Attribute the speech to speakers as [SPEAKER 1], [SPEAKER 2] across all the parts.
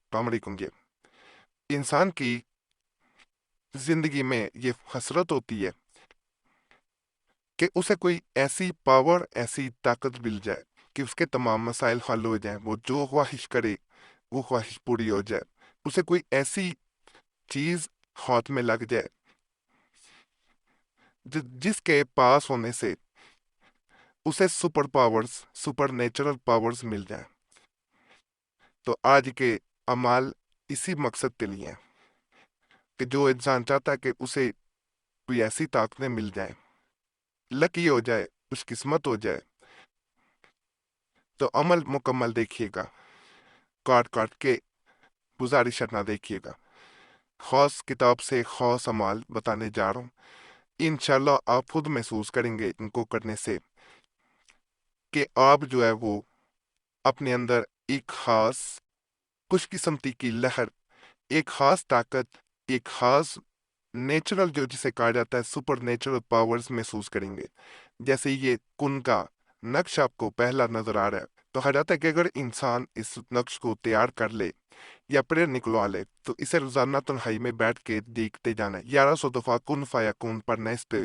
[SPEAKER 1] अस्सलाम वालेकुम। ये इंसान की जिंदगी में ये हसरत होती है कि उसे कोई ऐसी पावर, ऐसी ताकत मिल जाए कि उसके तमाम मसाइल हल हो जाएं, वो जो ख्वाहिश करे वो ख्वाहिश पूरी हो जाए। उसे कोई ऐसी चीज हाथ में लग जाए जिसके पास होने से उसे super powers, supernatural powers मिल जाए। तो आज के अमाल इसी मकसद के लिए हैं कि जो इंसान चाहता है कि उसे कोई ऐसी ताकतें मिल जाए, लकी हो जाए, खुशकिस्मत हो जाए, तो अमल मुकम्मल देखिएगा, काट काट के गुजारिश ना देखिएगा। खास किताब से खास अमाल बताने जा रहा हूँ। इंशाल्लाह आप खुद महसूस करेंगे इनको करने से कि आप जो है वो अपने अंदर एक खास खुशकिस्मती की लहर, एक खास ताकत, एक खास नेचुरल, जो जिसे कहा जाता है सुपर नेचुरल पावर्स, महसूस करेंगे। जैसे ये कुन का नक्श आपको पहला नजर आ रहा है, तो कहा जाता है कि अगर इंसान इस नक्श को तैयार कर ले या प्रेयर निकलवा ले तो इसे रोजाना तन्हाई में बैठ के देखते जाना है। 1100 दफा कुन फाया कुन पढ़ना, इस पे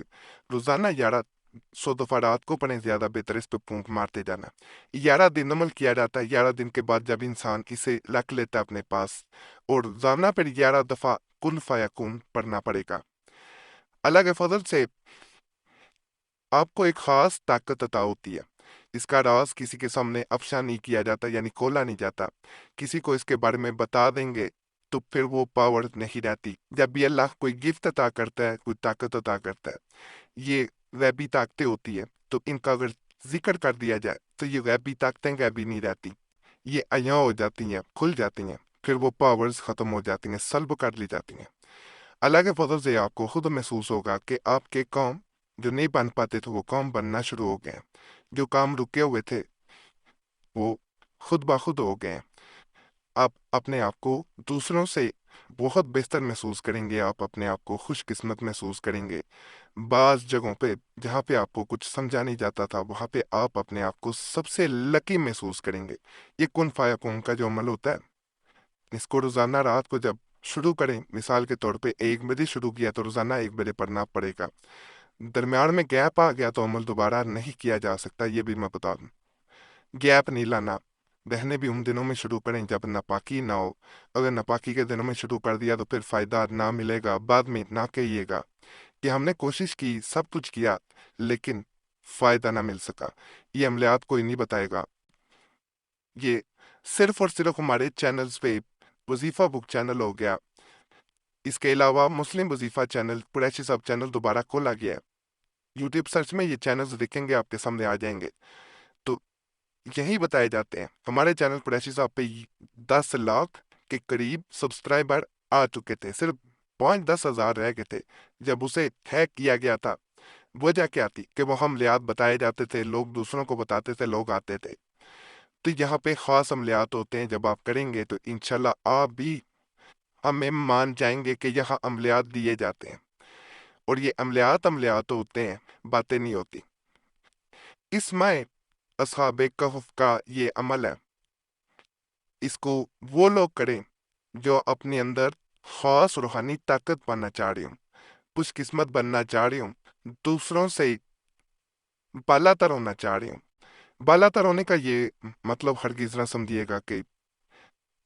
[SPEAKER 1] रोजाना 1100 दफा रात को पढ़े, ज्यादा बेहतर, इस पे फूंक मारते जाना। 11 दिन अमल किया जाता है। 11 दिन के बाद जब इंसान इसे रख लेता है अपने पास, और रोजाना फिर 11 दफा कुन फाया कुन पढ़ना पड़ेगा, अल्लाह के फजल से आपको एक खास ताकत अता होती है। इसका राज किसी के सामने अफशा नहीं किया जाता, यानी खोला नहीं जाता। किसी को इसके बारे में बता देंगे तो फिर वो पावर नहीं रहती। जब भी अल्लाह कोई गिफ्ट अता करता है, कोई ताकत अता करता है, ये गैबी ताकतें होती है, तो इनका अगर जिक्र कर दिया जाए तो ये गैबी ताकतें गैबी नहीं रहती, ये अया हो जाती हैं, खुल जाती हैं। फिर वो पावर्स खत्म हो जाती हैं, सल्ब कर ली जाती हैं। अल्लाह के फजल से आपको खुद महसूस होगा कि आपके काम जो नहीं बन पाते थे वो काम बनना शुरू हो गए। जो काम रुके हुए थे वो खुद ब खुद हो गए। आप अपने आप को दूसरों से बहुत बेहतर महसूस करेंगे, आप अपने आप को खुशकिस्मत महसूस करेंगे। बाज जगहों पे जहाँ पे आपको कुछ समझा नहीं जाता था, वहाँ पे आप अपने आप को सबसे लकी महसूस करेंगे। ये कुन फाया कुन का जो अमल होता है, इसको रोजाना रात को जब शुरू करें, मिसाल के तौर पे 1 बजे शुरू किया तो रोजाना 1 बजे पढ़ना पड़ेगा। दरमियान में गैप आ गया तो अमल दोबारा नहीं किया जा सकता, ये भी मैं बता दूं। गैप नहीं लाना। बहने भी उन दिनों में शुरू करें जब नापाकी ना हो। अगर नापाकी के दिनों में शुरू कर दिया तो फिर फायदा ना मिलेगा, बाद में ना कहिएगा कि हमने कोशिश की, सब कुछ किया, लेकिन फायदा ना मिल सका। ये अमलियात कोई नहीं बताएगा। ये सिर्फ और सिर्फ हमारे चैनल्स पे, वजीफा बुक चैनल हो गया, इसके अलावा मुस्लिम वजीफा चैनल, कुरैशी साहब चैनल दोबारा खोला गया है। यूट्यूब सर्च में ये चैनल्स दिखेंगे, आपके सामने आ जाएंगे। तो यही बताए जाते हैं। हमारे चैनल कुरैशी साहब पे 10 लाख के करीब सब्सक्राइबर आ चुके थे, सिर्फ 5-10 हज़ार रह गए थे जब उसे हैक किया गया था। वजह क्या थी कि वो अमलियात बताए जाते थे, लोग दूसरों को बताते थे, लोग आते थे। तो यहाँ पे खास अमलियात होते हैं, जब आप करेंगे तो इंशाल्लाह आप भी हमें मान जाएंगे कि यहाँ अमलियात दिए जाते हैं। और ये अमलियात अमलियात होते हैं, बातें नहीं होती। इसमें असहाबे कहफ का ये अमल है, इसको वो लोग करें जो अपने अंदर खास रूहानी ताकत पाना चाह रहे हो, खुशकिस्मत बनना चाह रहे हो, दूसरों से बालातर होना चाह रहे हो। बालातर होने का ये मतलब हरगिज ना समझिएगा कि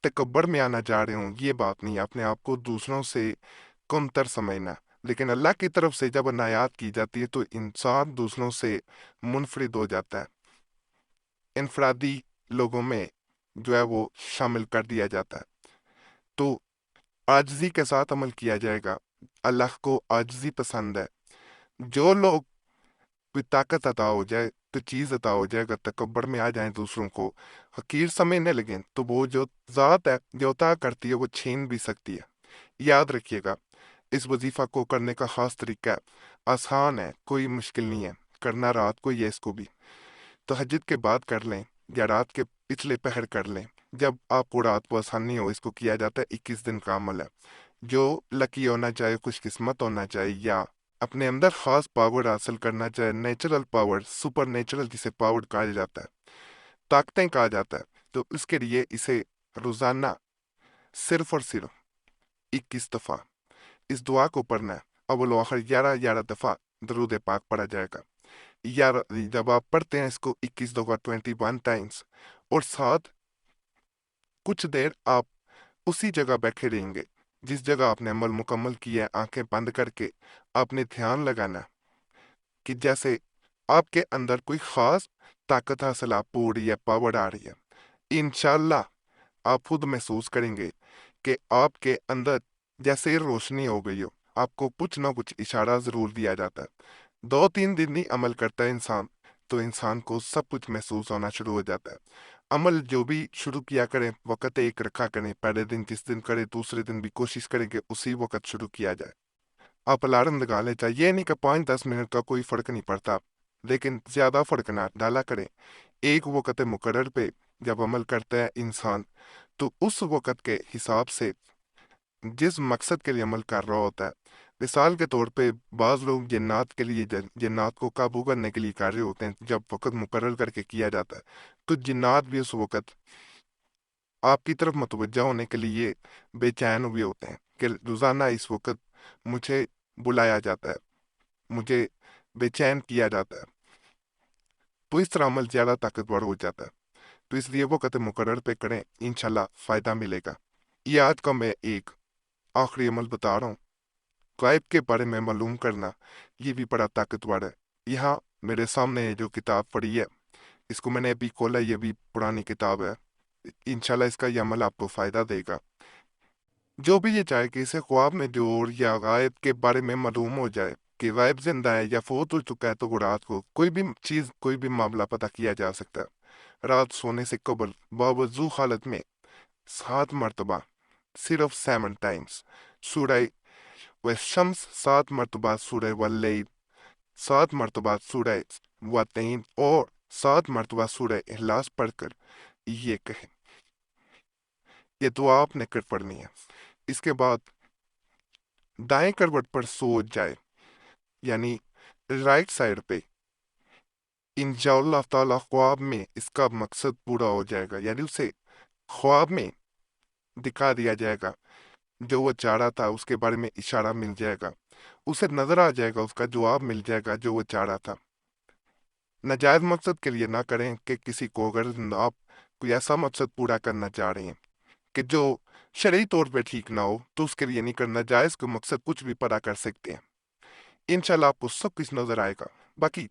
[SPEAKER 1] तकब्बर में आना चाह रहे हो, ये बात नहीं। अपने आप को दूसरों से कमतर समझना, लेकिन अल्लाह की तरफ से जब अनायात की जाती है तो इंसान दूसरों से मुनफरिद हो जाता है, इनफरादी लोगों में जो है वो शामिल कर दिया जाता है। तो आजिज़ी के साथ अमल किया जाएगा। अल्लाह को आजिज़ी पसंद है। जो लोग कोई ताकत अता हो जाए, तो चीज़ अता हो जाए, अगर तकब्बर में आ जाए, दूसरों को हकीर समझने लगें, तो वो जो ज़ात है जो अता करती है वो छीन भी सकती है। याद रखिएगा, इस वजीफा को करने का खास तरीका है, आसान है, कोई मुश्किल नहीं है। करना रात को ही है इसको भी। तहज्जुद के बाद कर लें या रात के पिछले पहर कर लें, जब आपको रात को आसानी हो। इसको किया जाता है, 21 दिन का अमल है। जो लकी होना चाहे, खुशकिस्मत होना चाहे, या अपने अंदर खास पावर हासिल करना चाहे, नेचुरल पावर, सुपर नेचुरल जिसे पावर कहा जाता है, ताकतें कहा जाता है, तो उसके लिए इसे रोजाना सिर्फ और सिर्फ 21 दफ़ा इस दुआ को पढ़ना है। अव्वल व आखिर 11 दफ़ा दरूद पाक पढ़ा जाएगा। जब आप पढ़ते हैं इसको 21 दफ़ा 21 टाइम्स, और साथ कुछ देर आप उसी जगह बैठे रहेंगे जिस जगह आपने अमल मुकम्मल किया है। आंखें बंद करके आपने ध्यान लगाना कि जैसे आपके अंदर कोई खास ताकत हासिल आपको हो रही है, पावर आ रही है। इंशाल्लाह आप खुद महसूस करेंगे कि आपके अंदर जैसे रोशनी हो गई हो। आपको कुछ ना कुछ इशारा जरूर दिया जाता है। 2-3 दिन ही अमल करता है इंसान, तो इंसान को सब कुछ महसूस होना शुरू हो जाता है। अमल जो भी शुरू किया करें, वक़्त एक रखा करें। पहले दिन जिस दिन करें, दूसरे दिन भी कोशिश करें कि उसी वक़्त शुरू किया जाए। आप अलार्म लगा लें, चाहे ये नहीं कि 5-10 मिनट का कोई फ़र्क नहीं पड़ता, लेकिन ज़्यादा फ़र्क ना डाला करें। एक वक़्त मुकर्रर पे जब अमल करता है इंसान, तो उस वक़्त के हिसाब से जिस मकसद के लिए अमल कर रहा होता है, मिसाल के तौर पे बाज़ लोग जिन्नात के लिए जिन्नात को काबू करने के लिए कर रहे होते हैं। जब वक़्त मुकर्रर करके किया जाता है, तो जिन्नात भी उस वक़्त आपकी तरफ मतवज्जा होने के लिए बेचैन हुए होते हैं कि रोज़ाना इस वक़्त मुझे बुलाया जाता है, मुझे बेचैन किया जाता है। तो इस तरह अमल ज़्यादा ताकतवर हो जाता है। तो इसलिए वक़्त मुकर्रर पे करें, इंशाल्लाह फ़ायदा मिलेगा। ये आज का मैं एक आखिरी अमल बता रहा हूँ। गायब के बारे में मालूम करना, ये भी बड़ा ताकतवर है। यहाँ मेरे सामने ये जो किताब पड़ी है, इसको मैंने अभी खोला, ये भी पुरानी किताब है। इंशाल्लाह इसका ये अमल आपको फ़ायदा देगा। जो भी ये चाहे कि इसे ख्वाब में जोर या गायब के बारे में मालूम हो जाए कि गायब जिंदा है या फोत हो चुका है, तो वो रात को कोई भी चीज़, कोई भी मामला पता किया जा सकता है। रात सोने से कबल बावजू हालत में 7 मरतबा, सिर्फ 7 टाइम्स सूरह व शम्स, 7 मरतबा सूरह वल्लैल, 7 मरतबा सूरह वतीन और 7 मरतबा सूरह इखलास पढ़कर ये कहे, ये दुआ आपने कर पढ़नी है। इसके बाद दाएं करवट पर सो जाए, यानी राइट साइड पे। इंशाअल्लाह ताला ख्वाब में इसका मकसद पूरा हो जाएगा, यानी उसे ख्वाब में दिखा दिया जाएगा जो वो चाह रहा था, उसके बारे में इशारा मिल जाएगा, उसे नजर आ जाएगा, उसका जवाब मिल जाएगा जो वो चाह रहा था। नाजायज मकसद के लिए ना करें कि किसी को अगर आप कोई ऐसा मकसद पूरा करना चाह रहे हैं कि जो शरई तौर पे ठीक ना हो, तो उसके लिए नहीं करना। जायज को मकसद कुछ भी पूरा कर सकते हैं। इंशाल्लाह आपको सब कुछ नजर आएगा। बाकी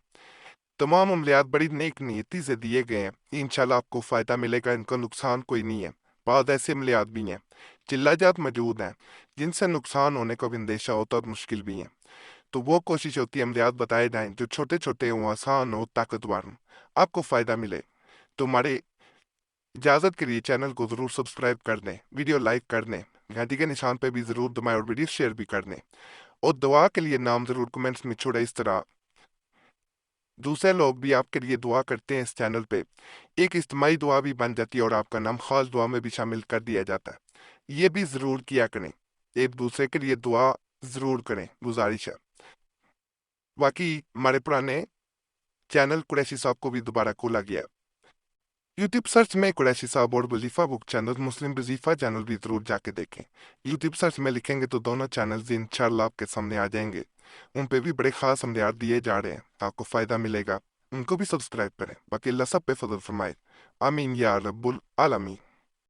[SPEAKER 1] तमाम अमलियात बड़ी नेक नीयती से दिए गए हैं, इंशाल्लाह आपको फ़ायदा मिलेगा, इनका नुकसान कोई नहीं है। बाद ऐसे अमलियात भी हैं, चिल्लाजात मौजूद हैं, जिनसे नुकसान होने का भी अंदेशा होता और मुश्किल भी है। तो वो कोशिश होती है अमलियात बताए जाएं जो छोटे छोटे हों, आसान हो, ताकतवर हों, आपको फ़ायदा मिले। तो हमारे इजाज़त के लिए चैनल को ज़रूर सब्सक्राइब कर दें, वीडियो लाइक कर दें, घंटी के निशान पर भी ज़रूर दबाएं और वीडियो शेयर भी कर दें। और दुआ के लिए नाम ज़रूर कमेंट्स में छोड़े। इस तरह दूसरे लोग भी आपके लिए दुआ करते हैं इस चैनल पे, एक इज्तिमाई दुआ भी बन जाती है और आपका नाम खास दुआ में भी शामिल कर दिया जाता है। ये भी ज़रूर किया करें, एक दूसरे के लिए दुआ ज़रूर करें, गुजारिश है। बाकी हमारे पुराने चैनल कुरैशी साहब को भी दोबारा खोला गया है। यूट्यूब सर्च में कुरैशी साहब और वजीफा बुक चैनल, मुस्लिम वजीफा चैनल भी ज़रूर जाके देखें। यूट्यूब सर्च में लिखेंगे तो दोनों चैनल इंशाल्लाह आपके सामने आ जाएंगे। उन पे भी बड़े खास अमलियात दिए जा रहे हैं, आपको फ़ायदा मिलेगा। उनको भी सब्सक्राइब करें। बाकी अल्लाह सब पे फजल फरमाए। आमीन या रब्बुल आलमीन।